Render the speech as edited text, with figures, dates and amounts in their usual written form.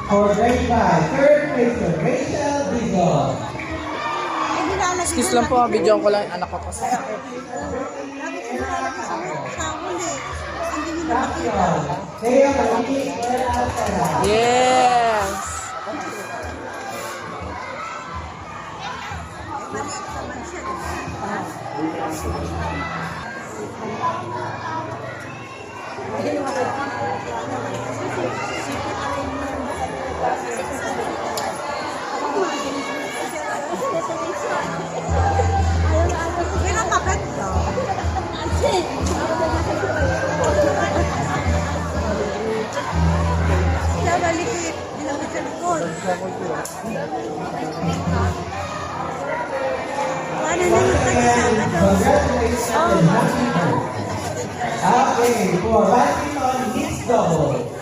For grade 5, third placer, Rachel Dizon. Excuse lang po, video ko lang yung anak ko kasi. Champion, Theo Marie Alcala. Yes! Congratulations. Okay, for badminton mixed double.